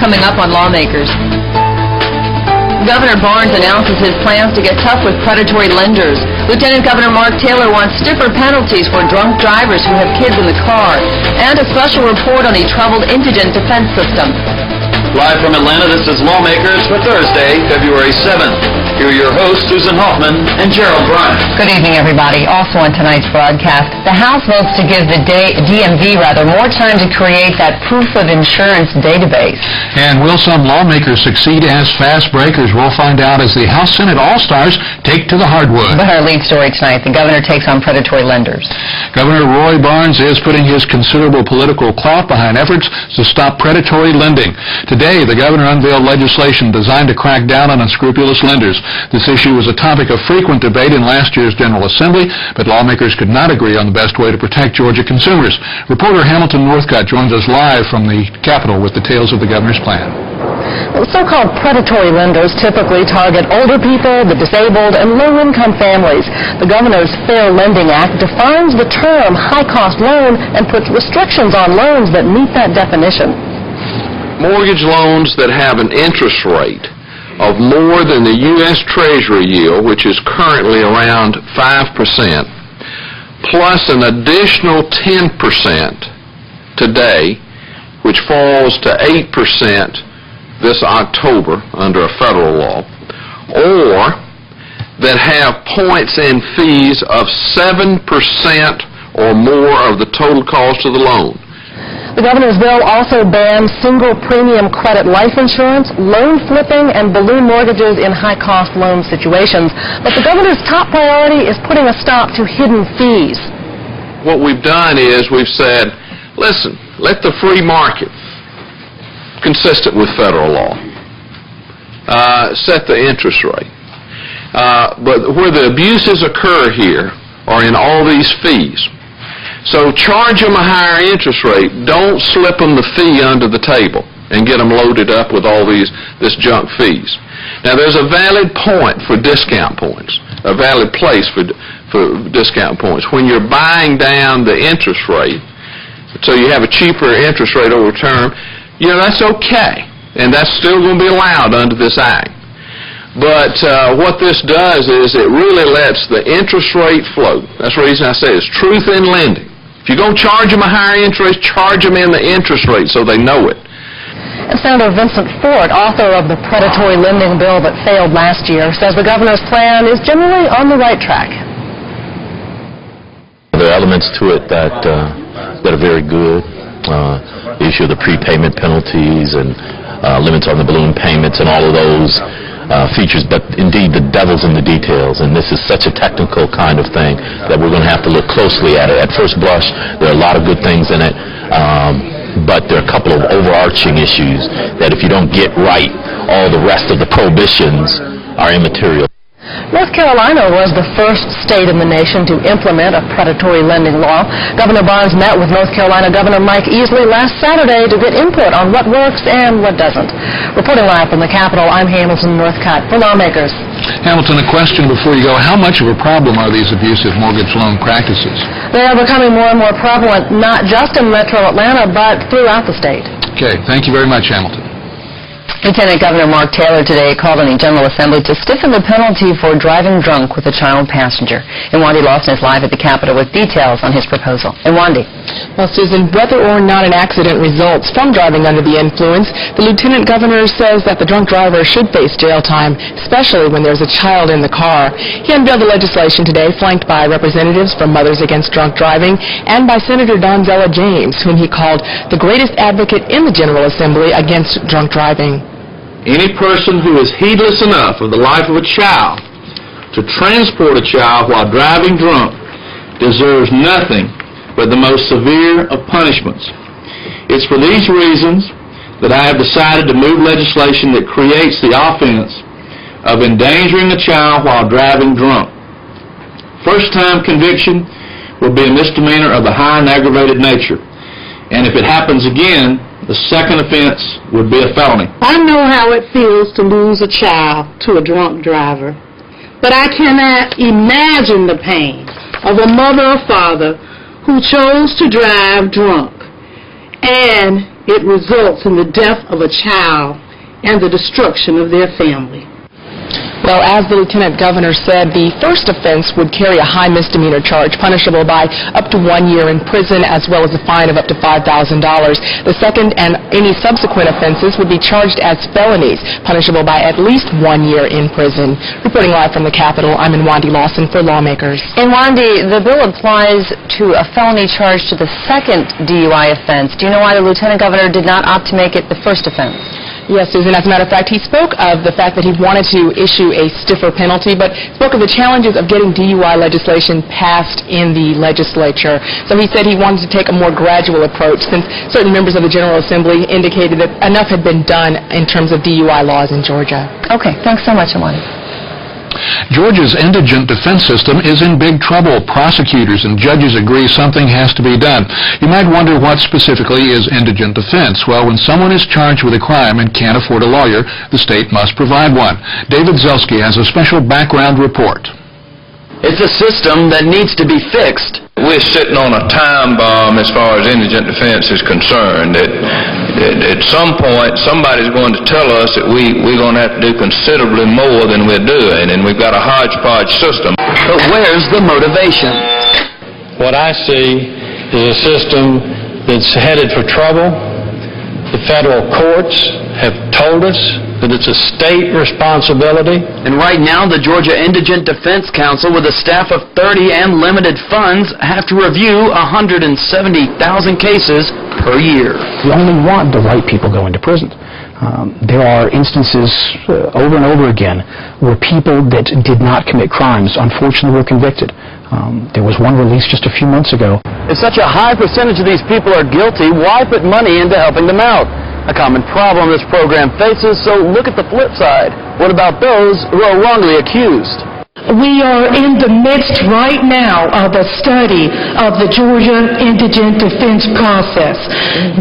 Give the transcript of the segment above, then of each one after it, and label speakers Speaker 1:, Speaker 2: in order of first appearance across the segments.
Speaker 1: coming up on Lawmakers. Governor Barnes announces his plans to get tough with predatory lenders. Lieutenant Governor Mark Taylor wants stiffer penalties for drunk drivers who have kids in the car, and a special report on a troubled indigent defense system.
Speaker 2: Live from Atlanta, this is Lawmakers for Thursday, February 7th. Here are your hosts, Susan Hoffman and Gerald Bryant.
Speaker 1: Good evening, everybody. Also on tonight's broadcast, the House votes to give the DMV more time to create that proof of insurance database.
Speaker 3: And will some lawmakers succeed as fast breakers? We'll find out as the House Senate All-Stars take to the hardwood.
Speaker 1: But our lead story tonight, the governor takes on predatory lenders.
Speaker 3: Governor Roy Barnes is putting his considerable political clout behind efforts to stop predatory lending. Today, the governor unveiled legislation designed to crack down on unscrupulous lenders. This issue was a topic of frequent debate in last year's General Assembly, but lawmakers could not agree on the best way to protect Georgia consumers. Reporter Hamilton Northcutt joins us live from the Capitol with details of the governor's plan.
Speaker 1: Well, so-called predatory lenders typically target older people, the disabled, and low-income families. The governor's Fair Lending Act defines the term high-cost loan and puts restrictions on loans that meet that definition.
Speaker 4: Mortgage loans that have an interest rate of more than the U.S. Treasury yield, which is currently around 5%, plus an additional 10% today, which falls to 8% this October under a federal law, or that have points and fees of 7% or more of the total cost of the loan.
Speaker 1: The governor's bill also bans single premium credit life insurance, loan flipping, and balloon mortgages in high-cost loan situations. But the governor's top priority is putting a stop to hidden fees.
Speaker 4: What we've done is we've said, listen, let the free market, consistent with federal law, set the interest rate. But where the abuses occur here are in all these fees. So charge them a higher interest rate. Don't slip them the fee under the table and get them loaded up with all this junk fees. Now, there's a valid point for discount points, a valid place for discount points. When you're buying down the interest rate, so you have a cheaper interest rate over term, that's okay. And that's still going to be allowed under this act. But what this does is it really lets the interest rate float. That's the reason I say it's truth in lending. If you're going to charge them a higher interest, charge them in the interest rate so they know it.
Speaker 1: And Senator Vincent Ford, author of the predatory lending bill that failed last year, says the governor's plan is generally on the right track.
Speaker 5: There are elements to it that are very good. The issue of the prepayment penalties and limits on the balloon payments and all of those features, but indeed the devil's in the details, and this is such a technical kind of thing that we're going to have to look closely at it. At first blush, there are a lot of good things in it, but there are a couple of overarching issues that if you don't get right, all the rest of the prohibitions are immaterial.
Speaker 1: North Carolina was the first state in the nation to implement a predatory lending law. Governor Barnes met with North Carolina Governor Mike Easley last Saturday to get input on what works and what doesn't. Reporting live from the Capitol, I'm Hamilton Northcutt for Lawmakers.
Speaker 3: Hamilton, a question before you go. How much of a problem are these abusive mortgage loan practices?
Speaker 1: They are becoming more and more prevalent, not just in metro Atlanta, but throughout the state.
Speaker 3: Okay, thank you very much, Hamilton.
Speaker 1: Lieutenant Governor Mark Taylor today called on the General Assembly to stiffen the penalty for driving drunk with a child passenger. And Wandy Lawson is live at the Capitol with details on his proposal. And Wandy.
Speaker 6: Well, Susan, whether or not an accident results from driving under the influence, the Lieutenant Governor says that the drunk driver should face jail time, especially when there's a child in the car. He unveiled the legislation today, flanked by representatives from Mothers Against Drunk Driving and by Senator Donzella James, whom he called the greatest advocate in the General Assembly against drunk driving.
Speaker 7: Any person who is heedless enough of the life of a child to transport a child while driving drunk deserves nothing but the most severe of punishments. It's for these reasons that I have decided to move legislation that creates the offense of endangering a child while driving drunk. First-time conviction will be a misdemeanor of a high and aggravated nature. And if it happens again, the second offense would be a felony.
Speaker 8: I know how it feels to lose a child to a drunk driver, but I cannot imagine the pain of a mother or father who chose to drive drunk and it results in the death of a child and the destruction of their family.
Speaker 6: Well, as the Lieutenant Governor said, the first offense would carry a high misdemeanor charge, punishable by up to 1 year in prison, as well as a fine of up to $5,000. The second and any subsequent offenses would be charged as felonies, punishable by at least 1 year in prison. Reporting live from the Capitol, I'm Nwandi Lawson for Lawmakers.
Speaker 1: Nwandi, the bill applies to a felony charge to the second DUI offense. Do you know why the Lieutenant Governor did not opt to make it the first offense?
Speaker 6: Yes, Susan. As a matter of fact, he spoke of the fact that he wanted to issue a stiffer penalty, but spoke of the challenges of getting DUI legislation passed in the legislature. So he said he wanted to take a more gradual approach, since certain members of the General Assembly indicated that enough had been done in terms of DUI laws in Georgia.
Speaker 1: Okay, thanks so much, Nwandi.
Speaker 3: Georgia's indigent defense system is in big trouble. Prosecutors and judges agree something has to be done. You might wonder what specifically is indigent defense. Well, when someone is charged with a crime and can't afford a lawyer, the state must provide one. David Zelski has a special background report.
Speaker 2: It's a system that needs to be fixed.
Speaker 7: We're sitting on a time bomb as far as indigent defense is concerned. At some point, somebody's going to tell us that we're going to have to do considerably more than we're doing, and we've got a hodgepodge system.
Speaker 2: But where's the motivation?
Speaker 9: What I see is a system that's headed for trouble. The federal courts have told us that it's a state responsibility.
Speaker 2: And right now, the Georgia Indigent Defense Council, with a staff of 30 and limited funds, have to review 170,000 cases per year.
Speaker 10: We only want the right people going to prison. There are instances over and over again where people that did not commit crimes, unfortunately, were convicted. There was one released just a few months ago.
Speaker 2: If such a high percentage of these people are guilty, why put money into helping them out? A common problem this program faces, so look at the flip side. What about those who are wrongly accused?
Speaker 8: We are in the midst right now of a study of the Georgia indigent defense process,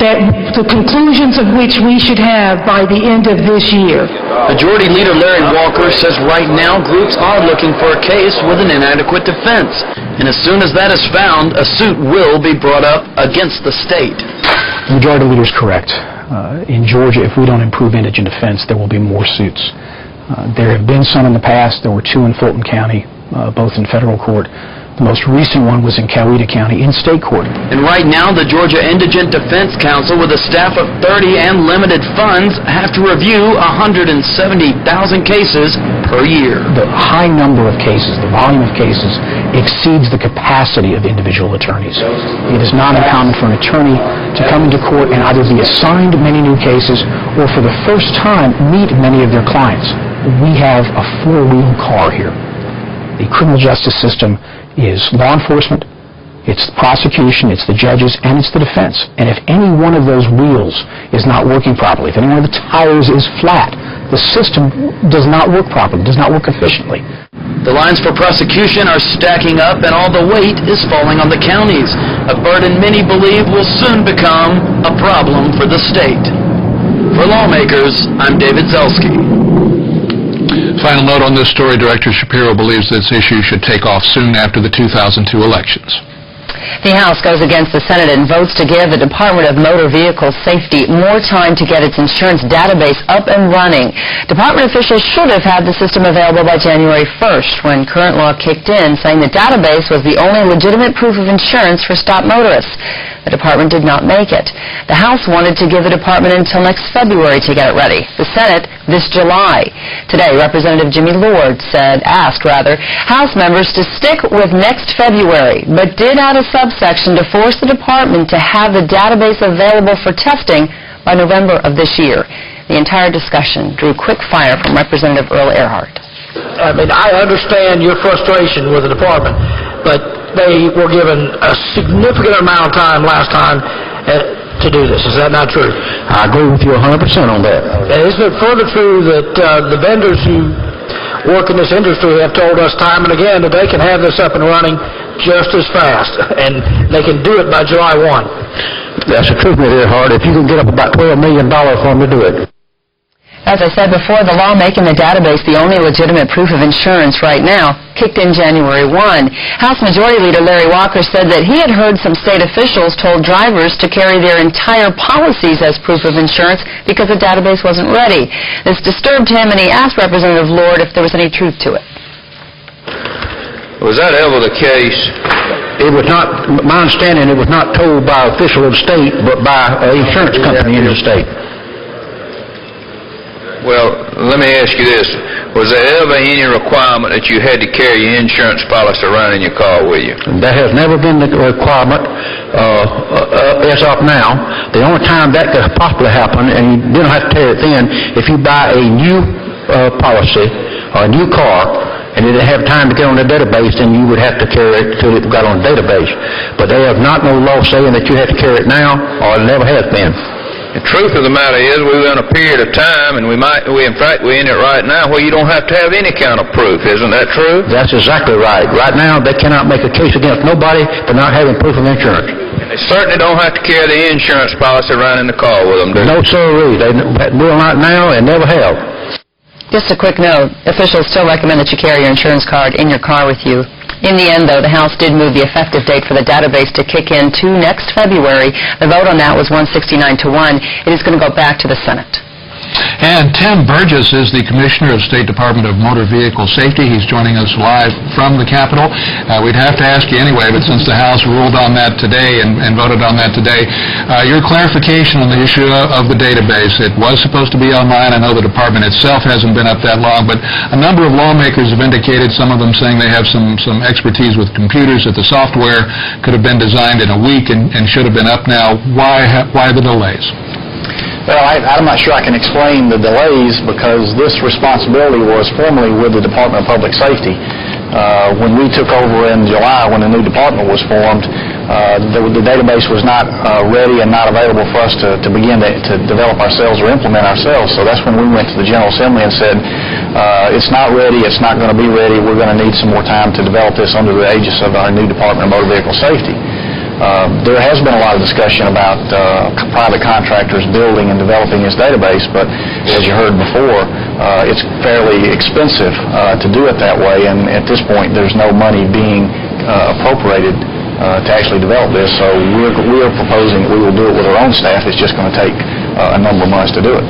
Speaker 8: that the conclusions of which we should have by the end of this year.
Speaker 2: Majority Leader Larry Walker says right now groups are looking for a case with an inadequate defense. And as soon as that is found, a suit will be brought up against the state.
Speaker 10: The Majority Leader is correct. In Georgia, if we don't improve indigent defense, there will be more suits. There have been some in the past. There were 2 in Fulton County, both in federal court. The most recent one was in Coweta County in state court.
Speaker 2: And right now, the Georgia Indigent Defense Council, with a staff of 30 and limited funds, have to review 170,000 cases per year.
Speaker 10: The high number of cases, the volume of cases, exceeds the capacity of individual attorneys. It is not uncommon for an attorney to come into court and either be assigned many new cases or for the first time meet many of their clients. We have a 4-wheel car here. The criminal justice system is law enforcement, it's the prosecution, it's the judges, and it's the defense. And if any one of those wheels is not working properly, if any one of the tires is flat, the system does not work properly, does not work efficiently.
Speaker 2: The lines for prosecution are stacking up, and all the weight is falling on the counties, a burden many believe will soon become a problem for the state. For Lawmakers, I'm David Zelski.
Speaker 3: Final note on this story, Director Shapiro believes this issue should take off soon after the 2002 elections.
Speaker 1: The House goes against the Senate and votes to give the Department of Motor Vehicle Safety more time to get its insurance database up and running. Department officials should have had the system available by January 1st, when current law kicked in, saying the database was the only legitimate proof of insurance for stopped motorists. The department did not make it. The House wanted to give the department until next February to get it ready. The Senate this July. Today, Representative Jimmy Lord asked House members to stick with next February, but did add a subsection to force the department to have the database available for testing by November of this year. The entire discussion drew quick fire from Representative Earl Earhart.
Speaker 11: I mean, I understand your frustration with the department, but they were given a significant amount of time last time to do this. Is that not true?
Speaker 10: I agree with you 100% on that.
Speaker 11: Isn't it further true that the vendors who work in this industry have told us time and again that they can have this up and running just as fast, and they can do it by July 1?
Speaker 10: That's the truth, Mr. Earhart. If you can get up about $12 million for them to do it.
Speaker 1: As I said before, the law making the database the only legitimate proof of insurance right now kicked in January 1. House Majority Leader Larry Walker said that he had heard some state officials told drivers to carry their entire policies as proof of insurance because the database wasn't ready. This disturbed him, and he asked Representative Lord if there was any truth to it.
Speaker 12: Was that ever the case?
Speaker 11: It was not, my understanding, it was not told by an official of the state, but by an insurance company in the state.
Speaker 12: Well, let me ask you this. Was there ever any requirement that you had to carry your insurance policy around in your car with you?
Speaker 11: That has never been the requirement as of now. The only time that could possibly happen, and you don't have to carry it then, if you buy a new policy or a new car, and it didn't have time to get on the database, then you would have to carry it until it got on the database. But there is not no law saying that you have to carry it now, or it never has been.
Speaker 12: The truth of the matter is, we're in a period of time, and we're in it right now, where you don't have to have any kind of proof. Isn't that true?
Speaker 11: That's exactly right. Right now, they cannot make a case against nobody for not having proof of insurance.
Speaker 12: And they certainly don't have to carry the insurance policy around in the car with them, do they?
Speaker 11: No, sirree. They will not now and never have.
Speaker 1: Just a quick note, officials still recommend that you carry your insurance card in your car with you. In the end, though, the House did move the effective date for the database to kick in to next February. The vote on that was 169 to 1. It is going to go back to the Senate.
Speaker 3: And Tim Burgess is the Commissioner of State Department of Motor Vehicle Safety. He's joining us live from the Capitol. We'd have to ask you anyway, but since the House ruled on that today and voted on that today, your clarification on the issue of the database. It was supposed to be online. I know the department itself hasn't been up that long, but a number of lawmakers have indicated, some of them saying they have some expertise with computers, that the software could have been designed in a week and should have been up now. Why the delays?
Speaker 10: Well, I'm not sure I can explain the delays because this responsibility was formerly with the Department of Public Safety. When we took over in July, when the new department was formed, the database was not ready and not available for us to begin to develop ourselves or implement ourselves. So that's when we went to the General Assembly and said, it's not ready, it's not going to be ready, we're going to need some more time to develop this under the aegis of our new Department of Motor Vehicle Safety. There has been a lot of discussion about private contractors building and developing this database, but as you heard before, it's fairly expensive to do it that way, and at this point there's no money being appropriated to actually develop this, so we're proposing that we will do it with our own staff. It's just going to take a number of months to do it.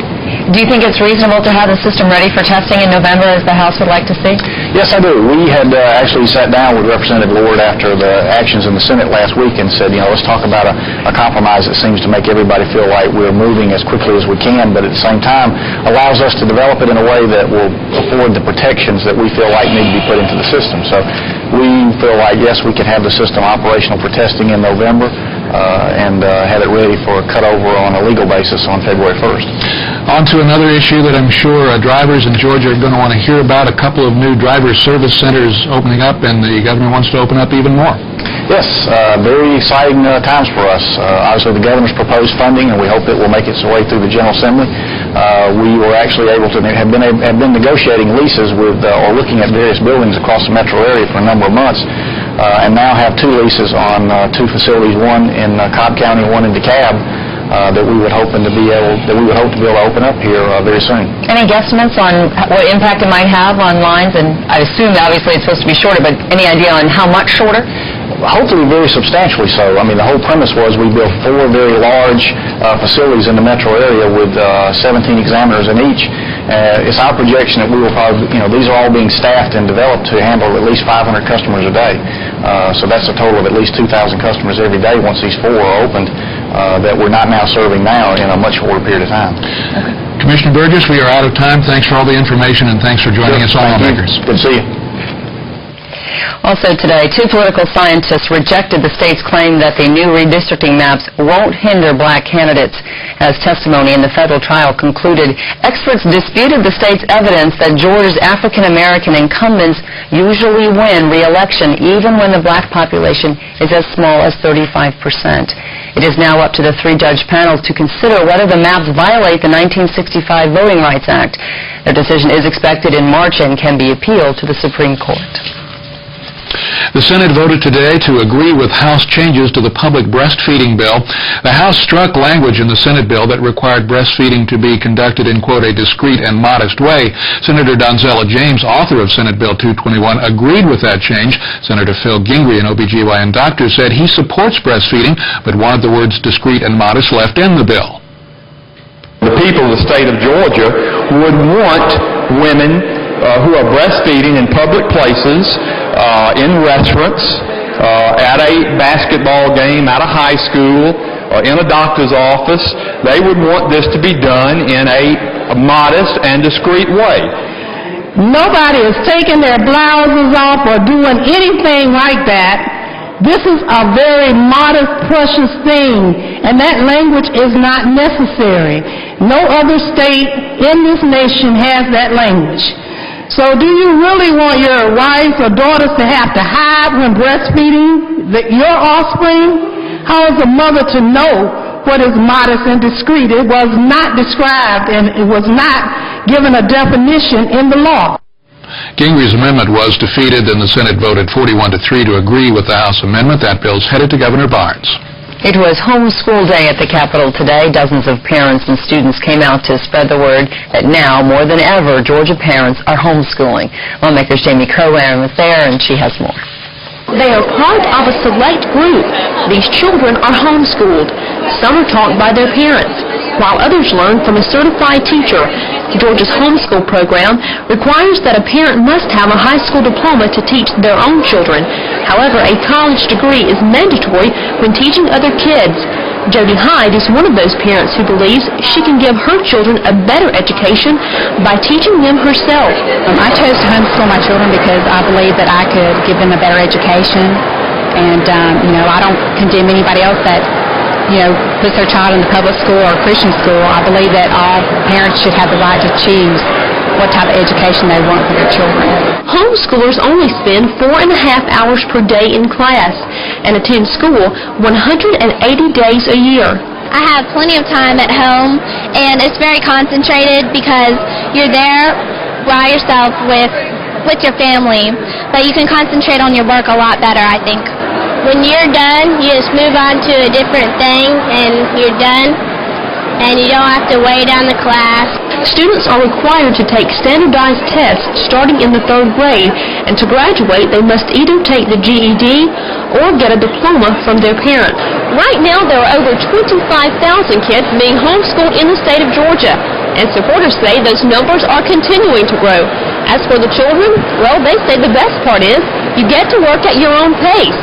Speaker 1: Do you think it's reasonable to have the system ready for testing in November, as the House would like to see?
Speaker 10: Yes, I do. We had actually sat down with Representative Lord after the actions in the Senate last week and said, let's talk about a compromise that seems to make everybody feel like we're moving as quickly as we can, but at the same time allows us to develop it in a way that will afford the protections that we feel like need to be put into the system. So we feel like, yes, we can have the system operational for testing in November and have it ready for a cutover on a legal basis on February 1st.
Speaker 3: On to another issue that I'm sure drivers in Georgia are going to want to hear about. A couple of new driver service centers opening up, and the governor wants to open up even more.
Speaker 10: Yes, very exciting times for us. Obviously, the governor's proposed funding, and we hope it will make its way through the General Assembly. We were actually able to have been negotiating leases with or looking at various buildings across the metro area for a number of months, and now have two leases on two facilities, one in Cobb County, one in DeKalb. That we would hope to be able to open up here very soon.
Speaker 1: Any guesstimates on what impact it might have on lines? And I assume that obviously it's supposed to be shorter, but any idea on how much shorter?
Speaker 10: Hopefully very substantially so. I mean, the whole premise was we built 4 very large facilities in the metro area with 17 examiners in each. It's our projection that we will probably, these are all being staffed and developed to handle at least 500 customers a day. So that's a total of at least 2,000 customers every day once these 4 are opened that we're not now serving now in a much shorter period of time.
Speaker 3: Okay. Commissioner Burgess, we are out of time. Thanks for all the information, and thanks for joining us on Lawmakers.
Speaker 10: Good to see you.
Speaker 1: Also today, 2 political scientists rejected the state's claim that the new redistricting maps won't hinder black candidates. As testimony in the federal trial concluded, experts disputed the state's evidence that Georgia's African-American incumbents usually win re-election even when the black population is as small as 35%. It is now up to the 3-judge panel to consider whether the maps violate the 1965 Voting Rights Act. Their decision is expected in March and can be appealed to the Supreme Court.
Speaker 3: The Senate voted today to agree with House changes to the public breastfeeding bill. The House struck language in the Senate bill that required breastfeeding to be conducted in, quote, a discreet and modest way. Senator Donzella James, author of Senate Bill 221, agreed with that change. Senator Phil Gingrey, an OBGYN doctor, said he supports breastfeeding, but wanted the words discreet and modest left in the bill.
Speaker 13: The people of the state of Georgia would want women who are breastfeeding in public places, in restaurants, at a basketball game, at a high school, in a doctor's office. They would want this to be done in a modest and discreet way.
Speaker 8: Nobody is taking their blouses off or doing anything like that. This is a very modest, precious thing, and that language is not necessary. No other state in this nation has that language. So do you really want your wives or daughters to have to hide when breastfeeding your offspring? How is a mother to know what is modest and discreet? It was not described, and it was not given a definition in the law.
Speaker 3: Gingrey's amendment was defeated, and the Senate voted 41-3 to agree with the House amendment. That bill's headed to Governor Barnes.
Speaker 1: It was homeschool day at the Capitol today. Dozens of parents and students came out to spread the word that now, more than ever, Georgia parents are homeschooling. Lawmakers Jamie Cowan was there, and she has more.
Speaker 14: They are part of a select group. These children are homeschooled. Some are taught by their parents, while others learn from a certified teacher. Georgia's homeschool program requires that a parent must have a high school diploma to teach their own children. However, a college degree is mandatory when teaching other kids. Jody Hyde is one of those parents who believes she can give her children a better education by teaching them herself.
Speaker 15: I chose to homeschool my children because I believe that I could give them a better education. And, I don't condemn anybody else that, puts their child in the public school or Christian school. I believe that all parents should have the right to choose what type of education they want for their children.
Speaker 14: Homeschoolers only spend 4.5 hours per day in class and attend school 180 days a year.
Speaker 16: I have plenty of time at home, and it's very concentrated because you're there by yourself with your family, but you can concentrate on your work a lot better, I think. When you're done, you just move on to a different thing, and you're done, and you don't have to weigh down the class.
Speaker 14: Students are required to take standardized tests starting in the 3rd grade, and to graduate, they must either take the GED or get a diploma from their parents. Right now, there are over 25,000 kids being homeschooled in the state of Georgia, and supporters say those numbers are continuing to grow. As for the children, well, they say the best part is you get to work at your own pace.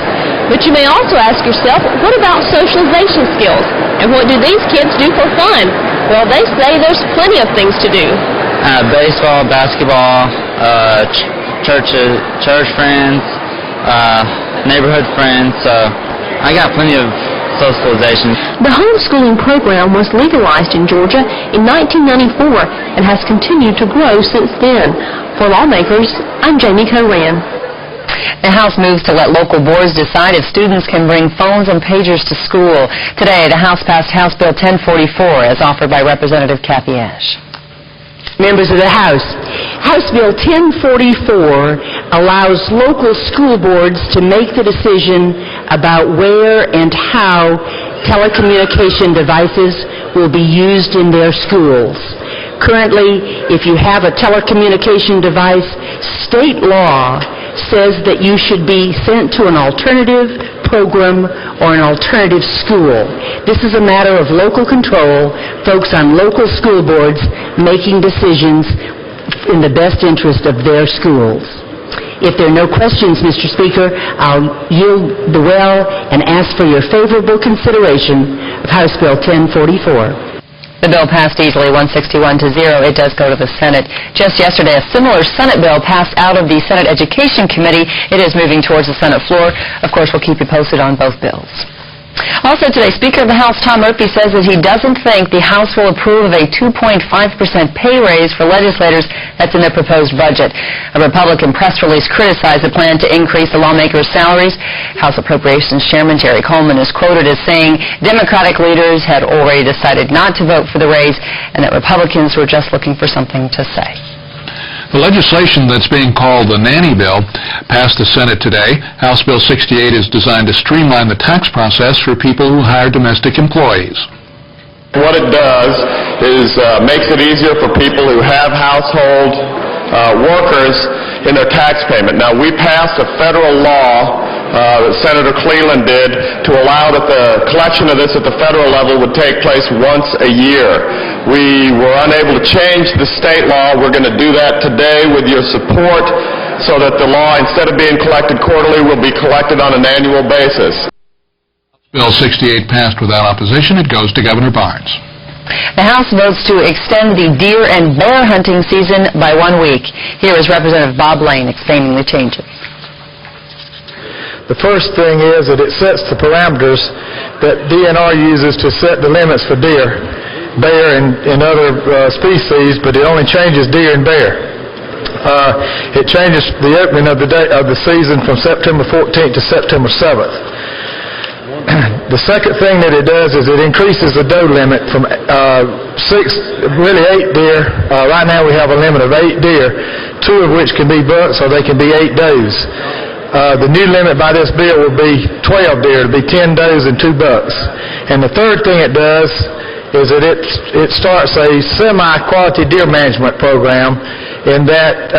Speaker 14: But you may also ask yourself, what about socialization skills? And what do these kids do for fun? Well, they say there's plenty of things to do.
Speaker 17: Baseball, basketball, church friends, neighborhood friends. So I got plenty of socialization.
Speaker 14: The homeschooling program was legalized in Georgia in 1994 and has continued to grow since then. For Lawmakers, I'm Jamie Cowan.
Speaker 1: The House moves to let local boards decide if students can bring phones and pagers to school. Today, the House passed House Bill 1044, as offered by Representative Kathy Ash.
Speaker 18: Members of the House, House Bill 1044 allows local school boards to make the decision about where and how telecommunication devices will be used in their schools. Currently, if you have a telecommunication device, state law says that you should be sent to an alternative program or an alternative school. This is a matter of local control, folks on local school boards making decisions in the best interest of their schools. If there are no questions, Mr. Speaker, I'll yield the well and ask for your favorable consideration of House Bill 1044.
Speaker 1: The bill passed easily, 161-0. It does go to the Senate. Just yesterday, a similar Senate bill passed out of the Senate Education Committee. It is moving towards the Senate floor. Of course, we'll keep you posted on both bills. Also today, Speaker of the House Tom Murphy says that he doesn't think the House will approve of a 2.5% pay raise for legislators that's in the proposed budget. A Republican press release criticized the plan to increase the lawmakers' salaries. House Appropriations Chairman Jerry Coleman is quoted as saying Democratic leaders had already decided not to vote for the raise and that Republicans were just looking for something to say.
Speaker 3: The legislation that's being called the Nanny Bill passed the Senate today. House Bill 68 is designed to streamline the tax process for people who hire domestic employees.
Speaker 13: What it does is makes it easier for people who have household workers in their tax payment. Now, we passed a federal law that Senator Cleland did to allow that the collection of this at the federal level would take place once a year. We were unable to change the state law. We're going to do that today with your support so that the law, instead of being collected quarterly, will be collected on an annual basis.
Speaker 3: Bill 68 passed without opposition. It goes to Governor Barnes.
Speaker 1: The House votes to extend the deer and bear hunting season by 1 week. Here is Representative Bob Lane explaining the changes.
Speaker 19: The first thing is that it sets the parameters that DNR uses to set the limits for deer, bear, and other species, but it only changes deer and bear. It changes the opening of the season from September 14th to September 7th. The second thing that it does is it increases the doe limit from 8 deer. Right now we have a limit of 8 deer, 2 of which can be bucks or they can be 8 does. The new limit by this bill will be 12 deer. It'll be 10 does and 2 bucks. And the third thing it does is that it starts a semi-quality deer management program in that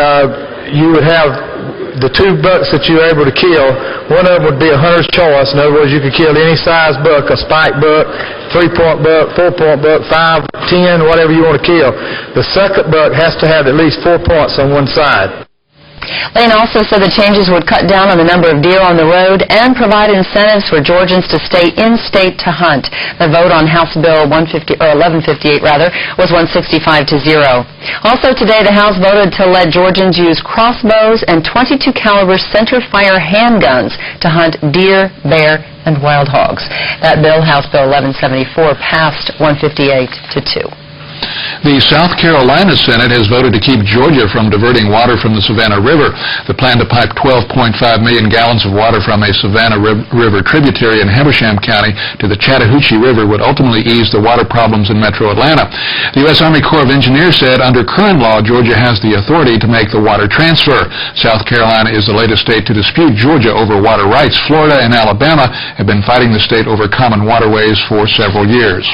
Speaker 19: you would have the 2 bucks that you're able to kill. One of them would be a hunter's choice. In other words, you could kill any size buck, a spike buck, 3-point buck, 4-point buck, 5, 10, whatever you want to kill. The second buck has to have at least 4 points on one side.
Speaker 1: Lane also said the changes would cut down on the number of deer on the road and provide incentives for Georgians to stay in-state to hunt. The vote on House Bill 1158 was 165 to 0. Also today, the House voted to let Georgians use crossbows and .22 caliber center-fire handguns to hunt deer, bear, and wild hogs. That bill, House Bill 1174, passed 158 to 2.
Speaker 3: The South Carolina Senate has voted to keep Georgia from diverting water from the Savannah River. The plan to pipe 12.5 million gallons of water from a Savannah River tributary in Habersham County to the Chattahoochee River would ultimately ease the water problems in metro Atlanta. The U.S. Army Corps of Engineers said under current law, Georgia has the authority to make the water transfer. South Carolina is the latest state to dispute Georgia over water rights. Florida and Alabama have been fighting the state over common waterways for several years.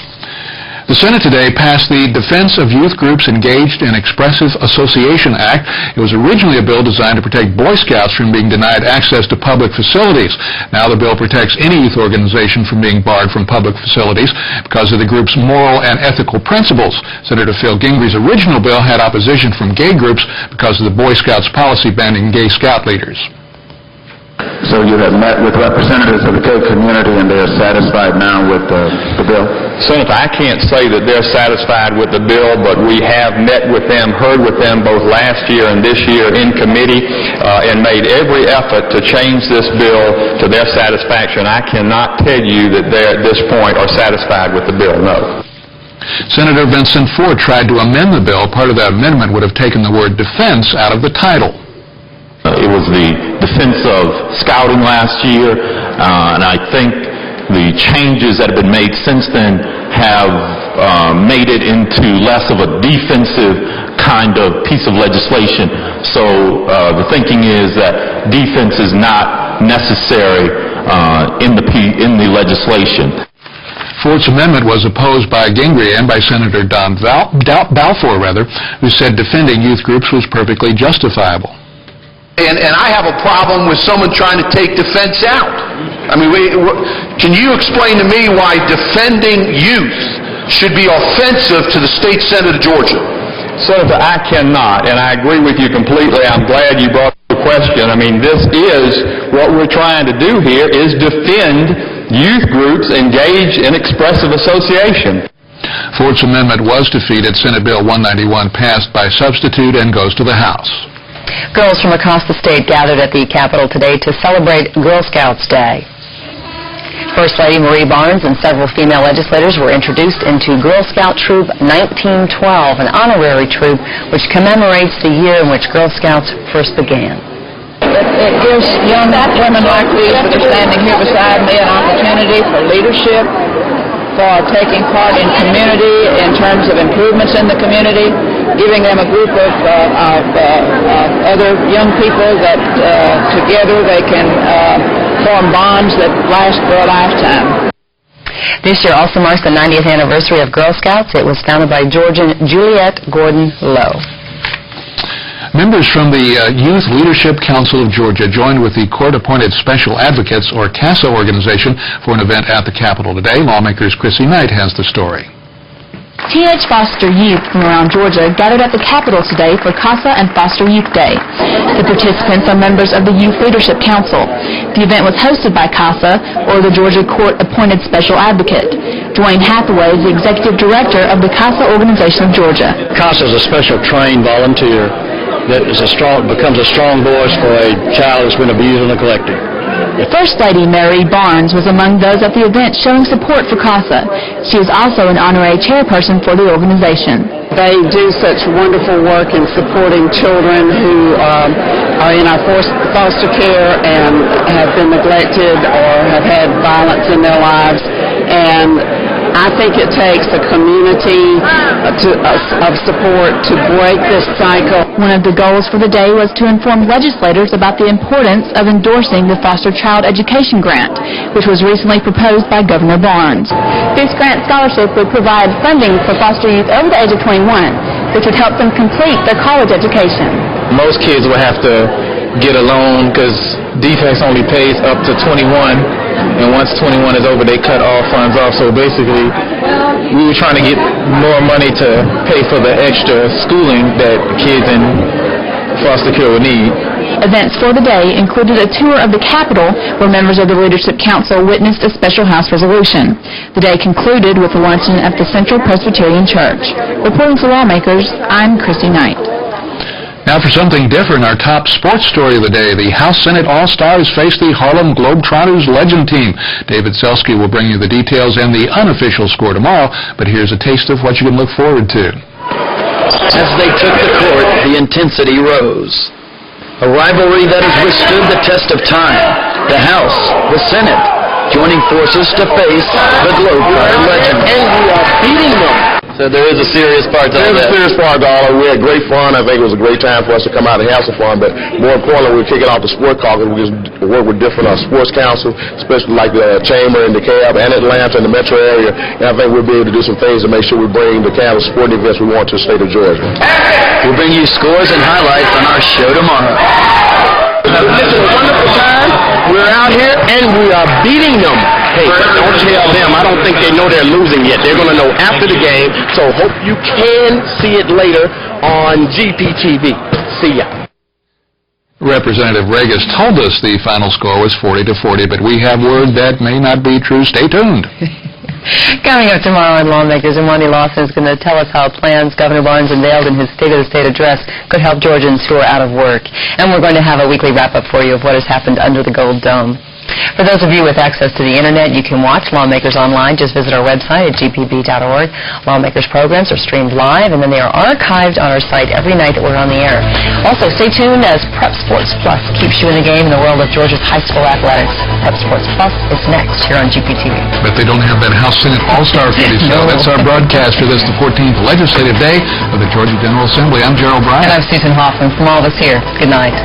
Speaker 3: The Senate today passed the Defense of Youth Groups Engaged in Expressive Association Act. It was originally a bill designed to protect Boy Scouts from being denied access to public facilities. Now the bill protects any youth organization from being barred from public facilities because of the group's moral and ethical principles. Senator Phil Gingry's original bill had opposition from gay groups because of the Boy Scouts policy banning gay scout leaders.
Speaker 11: So you have met with representatives of the gay community and they're satisfied now with the bill?
Speaker 13: Senator, I can't say that they're satisfied with the bill, but we have met with them, heard with them both last year and this year in committee, and made every effort to change this bill to their satisfaction. I cannot tell you that they at this point are satisfied with the bill, no.
Speaker 3: Senator Vincent Ford tried to amend the bill. Part of that amendment would have taken the word defense out of the title.
Speaker 5: It was the defense of scouting last year, and I think the changes that have been made since then have made it into less of a defensive kind of piece of legislation. So the thinking is that defense is not necessary in the legislation.
Speaker 3: Ford's amendment was opposed by Gingry and by Senator Don Balfour, who said defending youth groups was perfectly justifiable.
Speaker 20: And I have a problem with someone trying to take defense out. I mean, can you explain to me why defending youth should be offensive to the state Senate of Georgia?
Speaker 13: Senator, I cannot, and I agree with you completely. I'm glad you brought the question. I mean, this is what we're trying to do here, is defend youth groups engaged in expressive association.
Speaker 3: Ford's amendment was defeated. Senate Bill 191 passed by substitute and goes to the House.
Speaker 1: Girls from across the state gathered at the Capitol today to celebrate Girl Scouts Day. First Lady Marie Barnes and several female legislators were introduced into Girl Scout Troop 1912, an honorary troop which commemorates the year in which Girl Scouts first began.
Speaker 21: It gives young women like these that are standing here beside me an opportunity for leadership, for taking part in community in terms of improvements in the community, giving them a group of other young people that together they can form bonds that last for a lifetime.
Speaker 1: This year also marks the 90th anniversary of Girl Scouts. It was founded by Georgian Juliette Gordon Lowe.
Speaker 3: Members from the Youth Leadership Council of Georgia joined with the Court-Appointed Special Advocates, or CASA organization, for an event at the Capitol today. Lawmakers' Chrissy Knight has the story.
Speaker 4: Teenage foster youth from around Georgia gathered at the Capitol today for CASA and Foster Youth Day. The participants are members of the Youth Leadership Council. The event was hosted by CASA, or the Georgia Court-Appointed Special Advocate. Dwayne Hathaway is the Executive Director of the CASA organization of Georgia.
Speaker 22: CASA is a special trained volunteer that becomes a strong voice for a child that's been abused or neglected.
Speaker 4: First Lady Mary Barnes was among those at the event showing support for CASA. She is also an honorary chairperson for the organization.
Speaker 23: They do such wonderful work in supporting children who are in our foster care and have been neglected or have had violence in their lives. And I think it takes a community of support to break this cycle.
Speaker 4: One of the goals for the day was to inform legislators about the importance of endorsing the Foster Child Education Grant, which was recently proposed by Governor Barnes.
Speaker 14: This grant scholarship would provide funding for foster youth over the age of 21, which would help them complete their college education.
Speaker 24: Most kids will have to get a loan because DFACS only pays up to 21, and once 21 is over, they cut all funds off. So basically, we were trying to get more money to pay for the extra schooling that kids in foster care would need.
Speaker 4: Events for the day included a tour of the Capitol, where members of the Leadership Council witnessed a special House resolution. The day concluded with a luncheon at the Central Presbyterian Church. Reporting for Lawmakers, I'm Chrissy Knight.
Speaker 3: Now for something different, our top sports story of the day. The House Senate All-Stars face the Harlem Globetrotters legend team. David Selski will bring you the details and the unofficial score tomorrow, but here's a taste of what you can look forward to.
Speaker 2: As they took the court, the intensity rose. A rivalry that has withstood the test of time. The House, the Senate, joining forces to face the Globetrotter legend.
Speaker 20: And we are beating them.
Speaker 2: So there is a serious part to all that.
Speaker 25: There's a serious part to all that. We had great fun. I think it was a great time for us to come out and have some fun. But more importantly, we're kicking off the sport caucus. We just work with different sports councils, especially like the Chamber and the CAB and Atlanta and the metro area. And I think we'll be able to do some things to make sure we bring the kind of sporting events we want to the state of Georgia.
Speaker 2: We'll bring you scores and highlights on our show tomorrow.
Speaker 20: This is a wonderful time. We're out here and we are beating them. Hey, but don't tell them. I don't think they know they're losing yet. They're going to know after the game. So hope you can see it later on GPTV. See ya.
Speaker 3: Representative Regas told us the final score was 40-40, but we have word that may not be true. Stay tuned.
Speaker 1: Coming up tomorrow on Lawmakers, and Wendy Lawson is going to tell us how plans Governor Barnes unveiled in his State of the State address could help Georgians who are out of work. And we're going to have a weekly wrap-up for you of what has happened under the Gold Dome. For those of you with access to the Internet, you can watch Lawmakers online. Just visit our website at gpb.org. Lawmakers programs are streamed live, and then they are archived on our site every night that we're on the air. Also, stay tuned as Prep Sports Plus keeps you in the game in the world of Georgia's high school athletics. Prep Sports Plus is next here on GPTV.
Speaker 3: But they don't have that House Senate All-Star footage, so that's our broadcast for this, the 14th Legislative Day of the Georgia General Assembly. I'm Gerald Bryant.
Speaker 1: And I'm Susan Hoffman. From all of us here, good night.